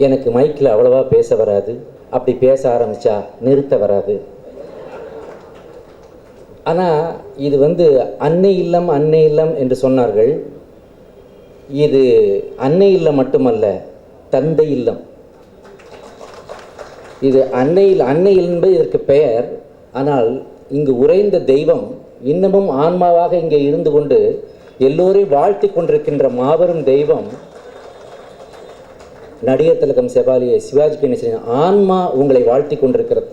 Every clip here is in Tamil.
எனக்கு மைக்கில் அவ்வளவா பேச வராது, அப்படி பேச ஆரம்பித்தா நிறுத்த வராது. ஆனால் இது அன்னை இல்லம் அன்னை இல்லம் என்று சொன்னார்கள். இது அன்னை இல்லம் மட்டுமல்ல, தந்தை இல்லம். இது அன்னை என்பது இதற்கு பெயர். ஆனால் இங்கு உறைந்த தெய்வம் இன்னமும் ஆன்மாவாக இங்கே இருந்து கொண்டு எல்லோரையும் வாழ்த்தி கொண்டிருக்கின்ற மாபெரும் தெய்வம் நடிகர் திலகம் செவாலியே சிவாஜி கணேசன் ஆன்மா உங்களை வாழ்த்தி கொண்டிருக்கிறது.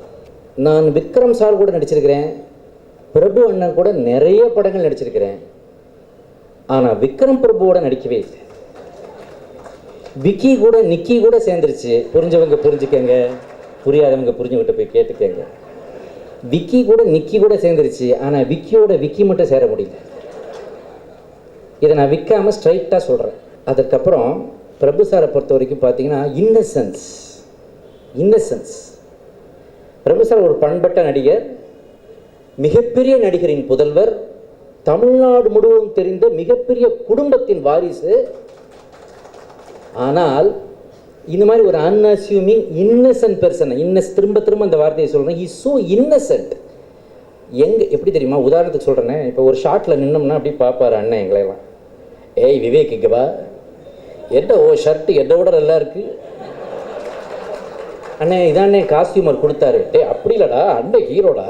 நான் விக்ரம் சார் கூட நடிச்சிருக்கிறேன், பிரபு அண்ணன் கூட நிறைய படங்கள் நடிச்சிருக்கிறேன். ஆனால் விக்ரம் பிரபுவோட நடிக்கவே இல்லை. விக்கி கூட நிக்கி கூட சேர்ந்துருச்சு. புரிஞ்சவங்க புரிஞ்சுக்கங்க, புரியாதவங்க புரிஞ்சுக்கிட்ட போய் கேட்டுக்கங்க. விக்கி கூட நிக்கி கூட சேர்ந்துருச்சு. ஆனால் விக்கியோட விக்கி மட்டும் சேர முடியல. இதை நான் விற்காமல் ஸ்ட்ரைட்டாக சொல்கிறேன். அதுக்கப்புறம் பிரபு சாரை பொறுத்த வரைக்கும் பார்த்தீங்கன்னா இன்னசென்ஸ். பிரபு சார் ஒரு பண்பட்ட நடிகர், மிகப்பெரிய நடிகரின் புதல்வர், தமிழ்நாடு முழுவதும் தெரிந்த மிகப்பெரிய குடும்பத்தின் வாரிசு. ஆனால் இந்த மாதிரி ஒரு அன்அஸ்யூமிங் இன்னசென்ட் பர்சன், திரும்ப அந்த வார்த்தையை சொல்கிறேன், இஸ் ஸோ இன்னசென்ட். எப்படி தெரியுமா, உதாரணத்துக்கு சொல்கிறேன்னே, இப்போ ஒரு ஷார்ட்டில் நின்னோம்னா அப்படி பார்ப்பார் அண்ணன் எங்களையெல்லாம். ஏய் விவேக் இங்கவா, என்ன ஓ ஷர்ட்டு என்னை விட நல்லா இருக்கு அண்ணே, இதானே காஸ்டியூமர் கொடுத்தாரு. அப்படி இல்லடா, அண்ணன் ஹீரோடா,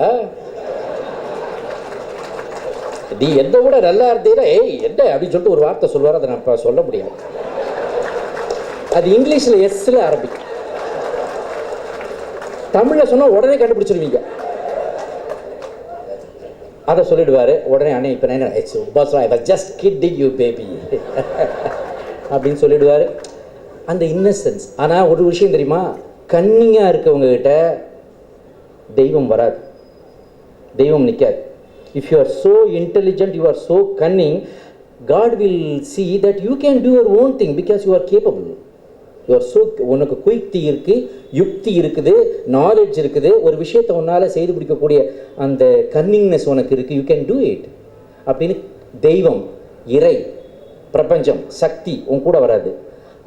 நீ என்னை விட நல்லா இருந்தீங்கன்னா ஏய் என்ன அப்படின்னு சொல்லிட்டு ஒரு வார்த்தை சொல்லுவார். அதை நான் இப்போ சொல்ல முடியாது. அது இங்கிலீஷில் எஸ்ல ஆரம்பிக்கும், தமிழில் சொன்னால் உடனே கண்டுபிடிச்சிருவீங்க. அதை சொல்லிடுவார் உடனே. அண்ணே இப்போ நான் ஜஸ்ட் கிட்டிங் யூ பேபி அப்படின்னு சொல்லிடுவார். அந்த இன்னசென்ஸ். ஆனால் ஒரு விஷயம் தெரியுமா, கன்னிங்காக இருக்கவங்ககிட்ட தெய்வம் வராது, தெய்வம் நிற்காது. If you are so intelligent, you are so Canning, God will see that you can do your own thing because you are capable. You are so, உனக்கு குயுக்தி இருக்குது, யுக்தி இருக்குது, நாலேஜ் இருக்குது, ஒரு விஷயத்தை உன்னால் செய்து பிடிக்கக்கூடிய அந்த கன்னிங்னஸ் உனக்கு இருக்குது, யூ கேன் டூ இட் அப்படின்னு தெய்வம், இறை, பிரபஞ்சம், சக்தி உன் கூட வராது.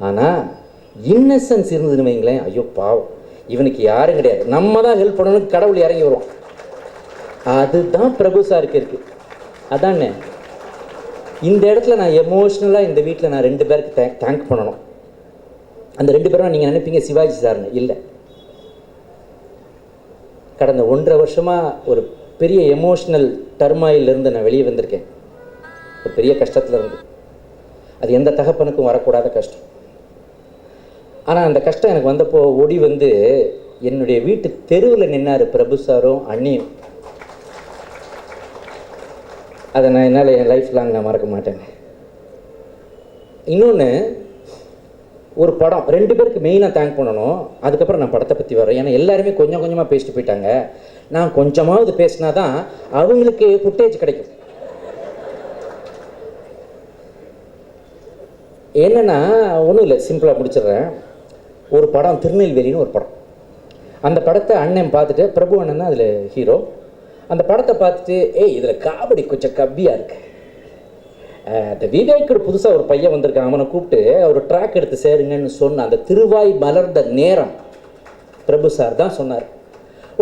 ஆனால் இன்னசென்ஸ் இருந்ததுன்னு வைங்களேன், ஐயோ பாவம் இவனுக்கு யாரும் கிடையாது, நம்ம தான் ஹெல்ப் பண்ணணும்னு கடவுள் இறங்கி வருவோம். அதுதான் பிரபு சாருக்கு இருக்குது. அதானே இந்த இடத்துல நான் எமோஷ்னலாக இந்த வீட்டில் நான் 2 பேருக்கு தேங்க் பண்ணணும். அந்த 2 பேரும் நீங்கள் நினைப்பீங்க சிவாஜி சார்னு. இல்லை, கடந்த 1.5 வருஷமாக ஒரு பெரிய எமோஷ்னல் டர்மாயிலிருந்து நான் வெளியே வந்திருக்கேன். ஒரு பெரிய கஷ்டத்தில் இருந்து. அது எந்த தகப்பனுக்கும் வரக்கூடாத கஷ்டம். ஆனால் அந்த கஷ்டம் எனக்கு வந்தப்போ ஓடி என்னுடைய வீட்டு தெருவில் நின்னார் பிரபு சாரும் அண்ணியும். அதை நான் என்னால் என் லைஃப் லாங் நான் மறக்க மாட்டேன். இன்னொன்று, ஒரு படம் 2 பேருக்கு மெயினாக தேங்க் பண்ணணும். அதுக்கப்புறம் நான் படத்தை பற்றி வரேன். ஏன்னா எல்லாருமே கொஞ்சம் கொஞ்சமாக பேசிட்டு போயிட்டாங்க. நான் கொஞ்சமாவது பேசினா தான் அவங்களுக்கு ஃபுட்டேஜ் கிடைக்கும். என்னென்னா ஒன்றும் இல்லை, சிம்பிளாக முடிச்சிடுறேன். ஒரு படம் திருநெல்வேலின்னு ஒரு படம். அந்த படத்தை அண்ணன் பார்த்துட்டு, பிரபு அண்ணன் தான் அதில் ஹீரோ. அந்த படத்தை பார்த்துட்டு ஏய் இதில் காமெடி கொஞ்சம் கம்மியாக இருக்குது, இந்த விவேக்கு புதுசாக ஒரு பையன் வந்திருக்கான், அவனை கூப்பிட்டு ஒரு ட்ராக் எடுத்து சேருங்கன்னு சொன்ன அந்த திருவாய் மலர்ந்த நேரம் பிரபு சார் தான் சொன்னார்.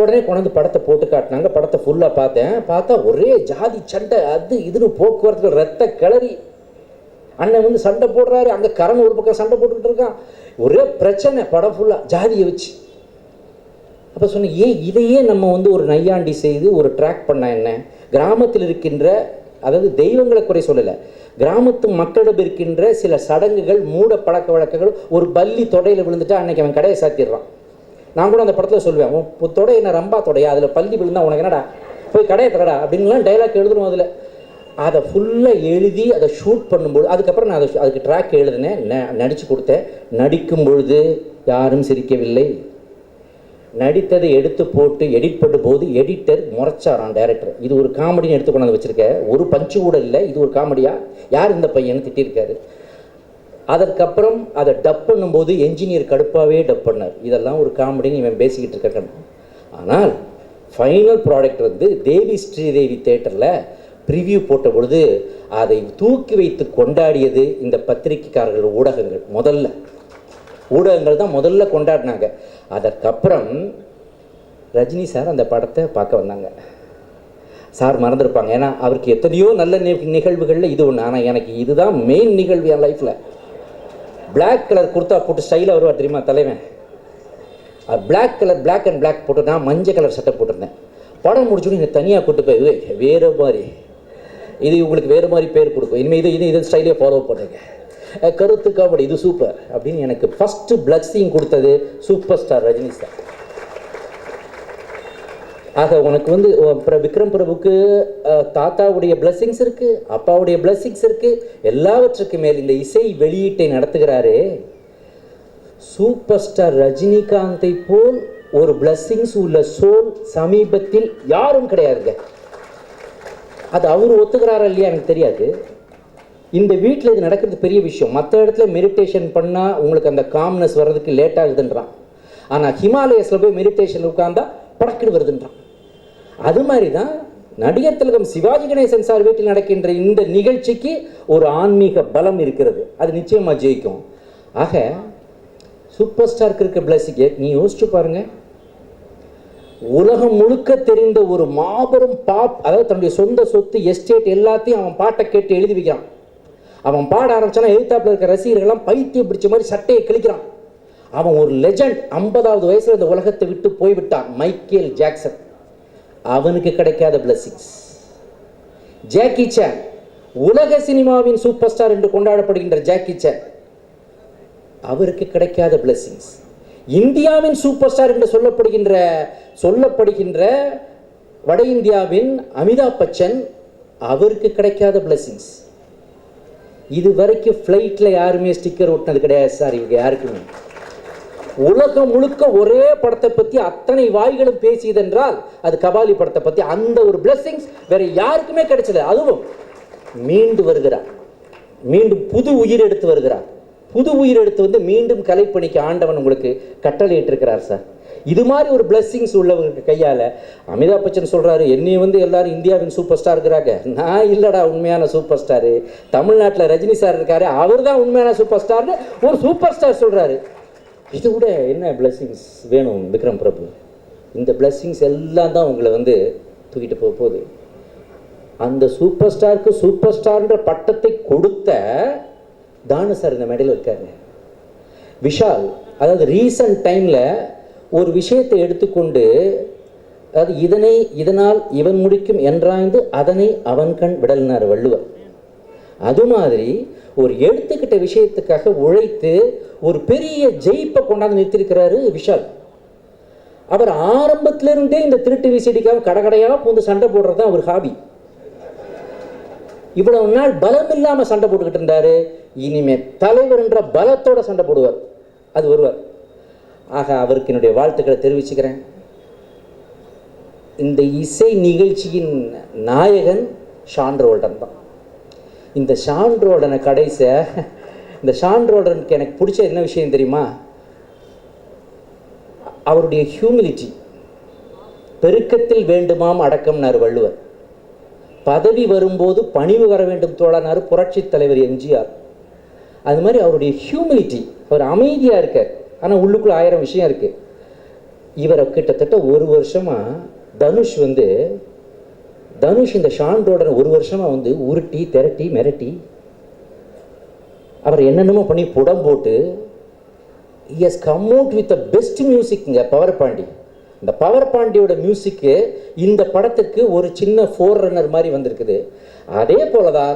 உடனே கொண்டாந்து படத்தை போட்டு காட்டினாங்க. படத்தை ஃபுல்லாக பார்த்தா ஒரே ஜாதி சண்டை, அது இதுன்னு போக்குவரத்து ரத்த கிளறி. அண்ணன் சண்டை போடுறாரு, அங்கே கரண் ஒரு பக்கம் சண்டை போட்டுக்கிட்டு இருக்கான். ஒரே பிரச்சனை படம் ஃபுல்லாக ஜாதியை வச்சு. அப்போ சொன்னேன், ஏன் இதையே நம்ம ஒரு நையாண்டி செய்து ஒரு ட்ராக் பண்ண என்ன? கிராமத்தில் இருக்கின்ற, அதாவது தெய்வங்களை குறை சொல்லலை, கிராமத்து மக்களிடம் இருக்கின்ற சில சடங்குகள், மூட பழக்க வழக்கங்கள். ஒரு பல்லி தொடையில் விழுந்துட்டா அன்னைக்கு அவன் கடையை சாத்திடுறான். நான் கூட அந்த படத்தில் சொல்லுவேன், உன் தொடை என்ன ரம்பா தொடையா, அதில் பல்லி விழுந்தா உனக்கு என்னடா, போய் கடையை தரடா அப்படின்லாம் டைலாக் எழுதணும். அதில் அதை ஃபுல்லாக எழுதி அதை ஷூட் பண்ணும்போது, அதுக்கப்புறம் நான் அதுக்கு ட்ராக் எழுதினேன், நடித்து கொடுத்தேன். நடிக்கும் பொழுது யாரும் சிரிக்கவில்லை. நடித்ததை எடுத்து போட்டு எடிட் பண்ணும் போது எடிட்டர் முறைச்சாரான் டைரக்டர். இது ஒரு காமெடின்னு எடுத்து கொண்டாந்து வச்சுருக்க, ஒரு பஞ்சு கூட இல்லை, இது ஒரு காமெடியா, யார் இந்த பையன்னு திட்டிருக்காரு. அதற்கப்புறம் அதை டப் பண்ணும்போது என்ஜினியர் கடுப்பாகவே டப் பண்ணார். இதெல்லாம் ஒரு காமெடின்னு இவன் பேசிக்கிட்டு இருக்கான். ஆனால் ஃபைனல் ப்ராடக்ட் தேவி ஸ்ரீதேவி தேட்டரில் ப்ரிவ்யூ போட்ட பொழுது அதை தூக்கி வைத்து கொண்டாடியது இந்த பத்திரிகைக்காரர்கள், ஊடகங்கள். முதல்ல ஊடகங்கள் தான் முதல்ல கொண்டாடினாங்க. அதற்கப்புறம் ரஜினி சார் அந்த படத்தை பார்க்க வந்தாங்க. சார் மறந்துருப்பாங்க, ஏன்னா அவருக்கு எத்தனையோ நல்ல நிகழ்வுகளில் இது ஒன்று. ஆனால் எனக்கு இதுதான் மெயின் நிகழ்வு என் லைஃப்பில். பிளாக் கலர் குர்த்தா போட்டு ஸ்டைலாக வருவார் தெரியுமா தலைவன். Black colour black and black போட்டு நான் மஞ்சள் கலர் சட்டை போட்டிருந்தேன். படம் முடிச்சுட்டு என்னை தனியாக கூட்டு போய் வேறு மாதிரி, இது உங்களுக்கு வேறு மாதிரி பேர் கொடுக்கும், இனிமேல் இது ஸ்டைலே ஃபாலோ பண்ணுங்க, கருத்து காமெடி இது சூப்பர் அப்படின்னு எனக்கு ஃபஸ்ட்டு பிளஸ்ஸிங் கொடுத்தது சூப்பர் ஸ்டார் ரஜினி சார். ஆக உனக்கு வந்து விக்ரம் பிரபுக்கு தாத்தாவுடைய பிளஸ்ஸிங்ஸ் இருக்குது, அப்பாவுடைய பிளஸ்ஸிங்ஸ் இருக்குது, எல்லாவற்றுக்கு மேல் இந்த இசை வெளியீட்டை நடத்துகிறாரே சூப்பர் ஸ்டார் ரஜினிகாந்தை போல் ஒரு பிளஸ்ஸிங்ஸ் உள்ள சோல் சமீபத்தில் யாரும் கிடையாதுங்க. அது அவர் ஒத்துக்கிறாரா இல்லையா எனக்கு தெரியாது. இந்த வீட்டில் இது நடக்கிறது பெரிய விஷயம். மற்ற இடத்துல மெடிடேஷன் பண்ணால் உங்களுக்கு அந்த காம்னஸ் வர்றதுக்கு லேட் ஆகுதுன்றான். ஆனால் ஹிமாலயஸில் போய் மெடிடேஷன் உட்காந்தா படக்கிடு வருதுன்றான். அது மாதிரி தான் நடிகர் திலகம் சிவாஜி கணேசன் சார் வீட்டில் நடக்கின்ற இந்த நிகழ்ச்சிக்கு ஒரு ஆன்மீக பலம் இருக்கிறது. அது நிச்சயமாக ஜெயிக்கும். ஆக சூப்பர் ஸ்டாருக்கு இருக்க பிளஸிங்க நீ யோசிச்சு பாருங்க. உலகம் முழுக்க தெரிந்த ஒரு மாபெரும் பாப், அதாவது தன்னுடைய சொந்த சொத்து எஸ்டேட் எல்லாத்தையும் அவன் பாட்டை கேட்டு எழுதி வைக்கிறான். அவன் பாட ஆரம்பிச்சானா எழுத்தாப்பில் இருக்க ரசிகர்கள்லாம் பைத்தியம் பிடிச்ச மாதிரி சட்டையை கிழிக்கிறான். அவன் ஒரு லெஜண்ட். 50வது வயசுல இந்த உலகத்தை விட்டு போய்விட்டான். Michael Jackson. அவனுக்கு கிடைக்காத பிளஸிங்ஸ். ஜாக்கி சான், உலக சினிமாவின் சூப்பர் ஸ்டார் என்று கொண்டாடப்படுகின்ற ஜாக்கி சான், அவருக்கு கிடைக்காத பிளஸிங்ஸ். இந்தியாவின் சூப்பர் ஸ்டார் என்று சொல்லப்படுகின்ற வட இந்தியாவின் அமிதாப் பச்சன், அவருக்கு கிடைக்காத பிளஸிங்ஸ். இது வரைக்கும் ஃப்ளைட்டில் யாருமே ஸ்டிக்கர் ஒட்டினது கிடையாது சார். இவங்க யாருக்குமே உலகம் முழுக்க ஒரே படத்தை பற்றி அத்தனை வாய்களும் பேசியதென்றால் அது கபாலி படத்தை பற்றி. அந்த ஒரு பிளஸிங்ஸ் வேற யாருக்குமே கிடைச்சது. அதுவும் மீண்டு வருகிறார், மீண்டும் புது உயிர் எடுத்து வருகிறார். புது உயிர் எடுத்து வந்து மீண்டும் கலைப்பணிக்கு ஆண்டவன் உங்களுக்கு கட்டளையிட்டு இருக்கிறார் சார். இது மாதிரி ஒரு பிளஸ்ஸிங்ஸ் உள்ளவங்களுக்கு கையால் அமிதாப் பச்சன் சொல்கிறாரு, என்னை வந்து எல்லாரும் இந்தியாவின் சூப்பர் ஸ்டார் இருக்கிறாங்க. நான் இல்லைடா உண்மையான சூப்பர் ஸ்டாரு, தமிழ்நாட்டில் ரஜினி சார் இருக்காரு, அவர் தான் உண்மையான சூப்பர் ஸ்டார்னு ஒரு சூப்பர் ஸ்டார் சொல்கிறாரு. இது கூட என்ன பிளஸ்ஸிங்ஸ் வேணும் விக்ரம் பிரபு? இந்த பிளஸ்ஸிங்ஸ் எல்லாம் தான் உங்களை வந்து தூக்கிட்டு போக போகுது. அந்த சூப்பர் ஸ்டாருக்கு சூப்பர் ஸ்டார்ன்ற பட்டத்தை கொடுத்த தானு சார் இந்த மேடையில் இருக்காரு. விஷால், அதாவது ரீசன்ட் டைமில் ஒரு விஷயத்தை எடுத்துக்கொண்டு, அதாவது இதனால் இவன் முடிக்கும் என்றாய்ந்து அதனை அவன் கண் விடல்னார் வள்ளுவர். அது மாதிரி ஒரு எடுத்துக்கிட்ட விஷயத்துக்காக உழைத்து ஒரு பெரிய ஜெயிப்பை கொண்டாந்து நிறுத்திருக்கிறாரு விஷால். அவர் ஆரம்பத்திலிருந்தே இந்த திருட்டு விசிடிக்காக கடைக்கடையாக பூந்து சண்டை போடுறது தான் அவர் ஹாபி. இவ்வளவு நாள் பலம் இல்லாமல் சண்டை போட்டுக்கிட்டு இருந்தாரு. இனிமே தலைவர் என்ற பலத்தோட சண்டை போடுவார், அது வருவார். ஆக அவருக்கு என்னுடைய வாழ்த்துக்களை தெரிவிச்சுக்கிறேன். இந்த இசை நிகழ்ச்சியின் நாயகன் ஷான் ரோல்டன் தான். இந்த ஷான் ரோல்டனை இந்த ஷான் ரோல்டனுக்கு எனக்கு பிடிச்ச என்ன விஷயம் தெரியுமா? அவருடைய ஹியூமிலிட்டி. பெருக்கத்தில் வேண்டுமாம் அடக்கம்னார் வள்ளுவர். பதவி வரும்போது பணிவு வர வேண்டும் தோழனார் புரட்சி தலைவர் எம்ஜிஆர். அது மாதிரி அவருடைய ஹியூமிலிட்டி. அவர் அமைதியாக இருக்கார், ஆனால் உள்ளுக்குள்ள 1000 விஷயம் இருக்கு. இவரை கிட்டத்தட்ட ஒரு வருஷமாக தனுஷ் இந்த ஷான் ரோல்டன் ஒரு வருஷமாக வந்து உருட்டி திரட்டி மிரட்டி அவர் என்னென்னமோ பண்ணி புடம் போட்டு he has come out with the best music. Power Pandi, இந்த பவர் பாண்டியோட மியூசிக்கு இந்த படத்திற்கு ஒரு சின்ன ஃபோர் ரன்னர் மாதிரி வந்திருக்குது. அதே போல தான்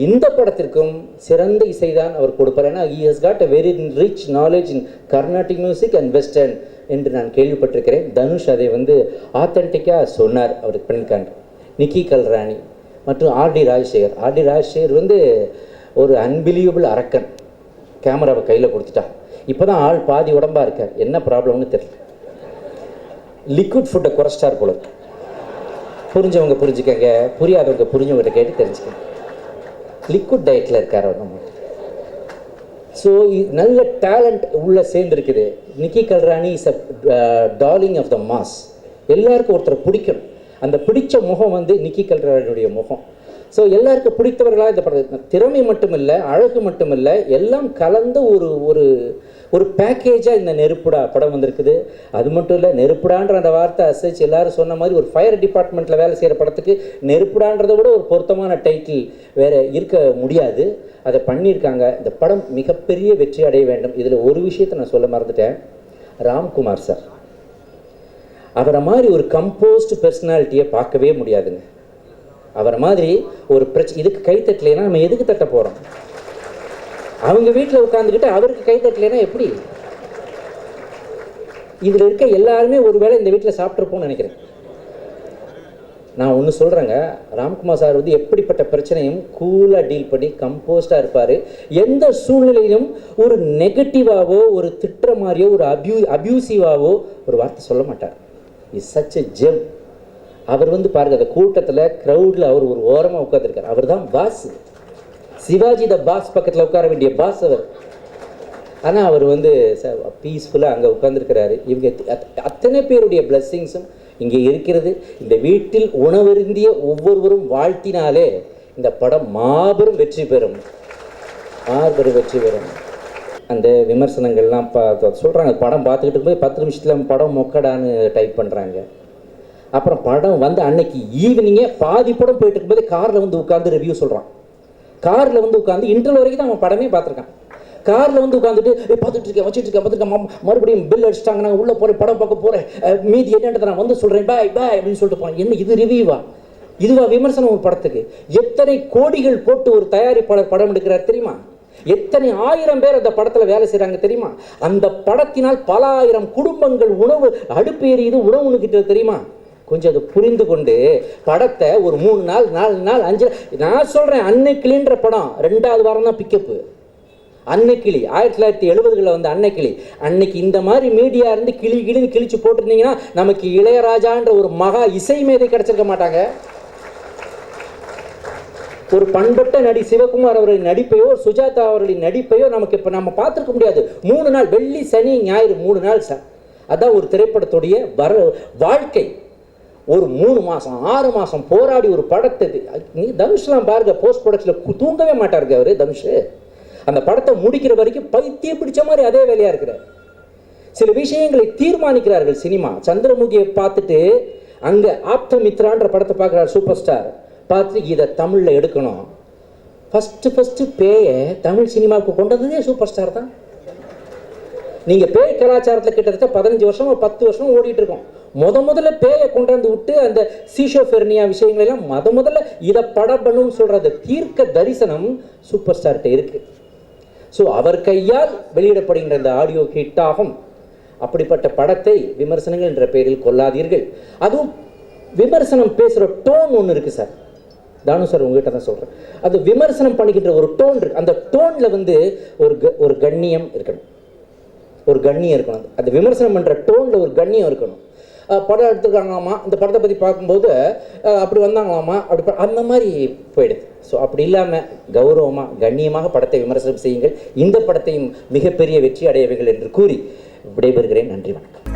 இந்த படத்திற்கும் சிறந்த இசைதான் அவர் கொடுப்பார். ஏன்னா he has got a very rich knowledge in Carnatic music and Western என்று நான் கேள்விப்பட்டிருக்கிறேன். தனுஷ் அதை வந்து ஆத்தென்டிக்காக சொன்னார். அவருக்கு பண்ணியிருக்காங்க நிக்கி கல்ராணி மற்றும் ஆர்டி ராஜசேகர் வந்து ஒரு அன்பிலீவபிள் அரக்கன். கேமராவை கையில் கொடுத்துட்டா. இப்போ தான் ஆள் பாதி உடம்பாக இருக்கார். என்ன ப்ராப்ளம்னு தெரியல. லிக்விட் ஃபுட்டை குறைச்சிட்டார் போல. புரிஞ்சவங்க புரிஞ்சுக்கங்க, புரியாதவங்க புரிஞ்சவங்கிட்ட கேட்டு தெரிஞ்சுக்கங்க. லிக்விட் டயட்டில் இருக்கார் அவர். நம்ம ஸோ நல்ல டேலண்ட் உள்ளே சேர்ந்துருக்குது. Nikki Galrani is a darling of the mass. எல்லாருக்கும் ஒருத்தரை பிடிக்கும். அந்த பிடிச்ச முகம் வந்து நிக்கி கல்ராணியுடைய முகம். ஸோ எல்லாருக்கும் பிடித்தவர்களாக இந்த படம் திறமை மட்டுமில்லை, அழகு மட்டுமில்லை, எல்லாம் கலந்த ஒரு ஒரு ஒரு பேக்கேஜாக இந்த நெருப்புடா படம் வந்திருக்குது. அது மட்டும் இல்லை, நெருப்புடான்ற அந்த வார்த்தை அசைச்சு எல்லாரும் சொன்ன மாதிரி ஒரு ஃபயர் டிபார்ட்மெண்ட்டில் வேலை செய்கிற படத்துக்கு நெருப்புடான்றதை விட ஒரு பொருத்தமான டைட்டில் வேறு இருக்க முடியாது. அதை பண்ணியிருக்காங்க. இந்த படம் மிகப்பெரிய வெற்றி அடைய வேண்டும். இதில் ஒரு விஷயத்தை நான் சொல்ல மறந்துட்டேன். ராம்குமார் சார், அவரை மாதிரி ஒரு கம்போஸ்டு பர்சனாலிட்டியை பார்க்கவே முடியாதுங்க. அவரை மாதிரி ஒரு இதுக்கு கை தட்டலைன்னா நம்ம எதுக்கு தட்ட போகிறோம்? அவங்க வீட்டில் உட்காந்துக்கிட்டு அவருக்கு கை தட்டலைன்னா எப்படி? இதில் இருக்க எல்லாருமே ஒருவேளை இந்த வீட்டில் சாப்பிட்ருப்போம்னு நினைக்கிறேன். நான் ஒன்று சொல்கிறேங்க, ராம்குமார் சார் வந்து எப்படிப்பட்ட பிரச்சனையும் கூலாக டீல் பண்ணி கம்போஸ்டாக இருப்பார். எந்த சூழ்நிலையிலும் ஒரு நெகட்டிவாவோ ஒரு திட்டுற மாதிரியோ ஒரு அப்யூசிவாவோ ஒரு வார்த்தை சொல்ல மாட்டார். Is such a gem. அவர் வந்து பாருங்கள், அந்த கூட்டத்தில் க்ரௌடில் அவர் ஒரு ஓரமாக உட்காந்துருக்கார். அவர் தான் பாஸ். சிவாஜி த பாஸ் பக்கத்தில் உட்கார வேண்டிய பாஸ் அவர். ஆனால் அவர் வந்து பீஸ்ஃபுல்லாக அங்கே உட்காந்துருக்கிறாரு. இவங்க அத்தனை பேருடைய பிளஸ்ஸிங்ஸும் இங்கே இருக்கிறது. இந்த வீட்டில் உணவருந்திய ஒவ்வொருவரும் வாழ்த்தினாலே இந்த படம் மாபெரும் வெற்றி பெறும், மாபெரும் வெற்றி பெறும். அந்த விமர்சனங்கள்லாம் சொல்கிறாங்க. படம் பார்த்துக்கிட்டு இருக்கும்போது 10 நிமிஷத்தில் படம் மொக்கடான்னு டைப் பண்ணுறாங்க. அப்புறம் படம் வந்து அன்னைக்கு ஈவினிங்கே பாதி படம் போயிட்டு இருக்கும்போது காரில் வந்து உட்காந்து ரிவ்யூ சொல்கிறான். காரில் வந்து உட்காந்து இன்டர்வல் வரைக்கும் தான் அவன் படமே பார்த்துருக்கான். காரில் வந்து உட்காந்துட்டு பார்த்துட்டு இருக்கேன், வச்சுட்டு இருக்கேன், பார்த்துருக்கேன், மறுபடியும் பில் அடிச்சிட்டாங்க, நான் உள்ளே போகிறேன், படம் பார்க்க போகிறேன், மீதி என்னன்றதை நான் வந்து சொல்கிறேன், பாய் பாய் அப்படின்னு சொல்லிட்டு போகிறேன். என்ன இது ரிவ்யூவா? இதுவா விமர்சனம் ஒரு படத்துக்கு? எத்தனை கோடிகள் போட்டு ஒரு தயாரிப்பாளர் படம் எடுக்கிறார் தெரியுமா? எத்தனை 1000 பேர் அந்த படத்தில் வேலை செய்கிறாங்க தெரியுமா? அந்த படத்தினால் பல ஆயிரம் குடும்பங்கள் உணவு அடுப்பு எரியுது, உணவுனுக்கிட்ட தெரியுமா? கொஞ்சம் அதை புரிந்து கொண்டு படத்தை ஒரு 3 நாள் 4 நாள் 5 நான் சொல்கிறேன். அன்னைக்கிளின்ற படம் 2வது வாரம் தான் பிக்கப்பு. அன்னைக்கிளி 1970களில் வந்து அன்னைக்கிளி. அன்னைக்கு இந்த மாதிரி மீடியா இருந்து கிளின்னு கிழிச்சு போட்டிருந்தீங்கன்னா நமக்கு இளையராஜான்ற ஒரு மகா இசை மேதை கிடைச்சிருக்க மாட்டாங்க. ஒரு பண்பட்ட நடி சிவகுமார் அவர்களின் நடிப்பையோ சுஜாதா அவர்களின் நடிப்பையோ நமக்கு இப்போ நம்ம பார்த்துருக்க முடியாது. 3 நாள் வெள்ளி சனி ஞாயிறு 3 நாள் சார். அதான் ஒரு திரைப்படத்துடைய வாழ்க்கை. ஒரு 3 மாதம் 6 மாதம் போராடி ஒரு படத்தை தனுஷ்லாம் பாருங்க, போஸ்ட் ப்ரொடக்ஷனில் தூங்கவே மாட்டாருங்க அவர் தனுஷ். அந்த படத்தை முடிக்கிற வரைக்கும் பைத்தியம் பிடிச்ச மாதிரி அதே வேலையாக இருக்கிறார். சில விஷயங்களை தீர்மானிக்கிறார்கள். சினிமா சந்திரமுகியை பார்த்துட்டு அங்கே ஆப்தமித்ரான்ற படத்தை பார்க்குறாரு சூப்பர் ஸ்டார். பார்த்துட்டு இதை தமிழில் எடுக்கணும். ஃபஸ்ட்டு பேயை தமிழ் சினிமாவுக்கு கொண்டதே சூப்பர் ஸ்டார் தான். நீங்கள் பேய் கலாச்சாரத்தில் கிட்டத்தட்ட 15 வருஷம் 10 வருஷம் ஓடிட்டு இருக்கோம். முதல்ல பேயை கொண்டாந்து விட்டு அந்த சீஷோஃபெர்னியா விஷயங்களெல்லாம் முதல்ல இதை படம் பண்ணுன்னு சொல்கிற தீர்க்க தரிசனம் சூப்பர் ஸ்டார்கிட்ட இருக்குது. ஸோ அவர் கையால் வெளியிடப்படுகின்ற இந்த ஆடியோ ஹிட் ஆகும். அப்படிப்பட்ட படத்தை விமர்சனங்கள் என்ற பெயரில் கொள்ளாதீர்கள். அதுவும் விமர்சனம் பேசுகிற டோன் ஒன்று இருக்குது சார். தானு சார் உங்ககிட்ட தான் சொல்கிறேன். அது விமர்சனம் பண்ணிக்கின்ற ஒரு டோன் இருக்குது. அந்த டோனில் வந்து ஒரு கண்ணியம் இருக்கணும், ஒரு கண்ணியம் இருக்கணும். அந்த விமர்சனம் பண்ணுற டோனில் ஒரு கண்ணியம் இருக்கணும். படம் எடுத்துருக்காங்களாமா, இந்த படத்தை பற்றி பார்க்கும்போது அப்படி வந்தாங்களாமா, அப்படி அந்த மாதிரி போயிடுது. ஸோ அப்படி இல்லாமல் கௌரவமாக கண்ணியமாக படத்தை விமர்சனம் செய்யுங்கள். இந்த படத்தையும் மிகப்பெரிய வெற்றி அடையவைகள் என்று கூறி விடைபெறுகிறேன். நன்றி, வணக்கம்.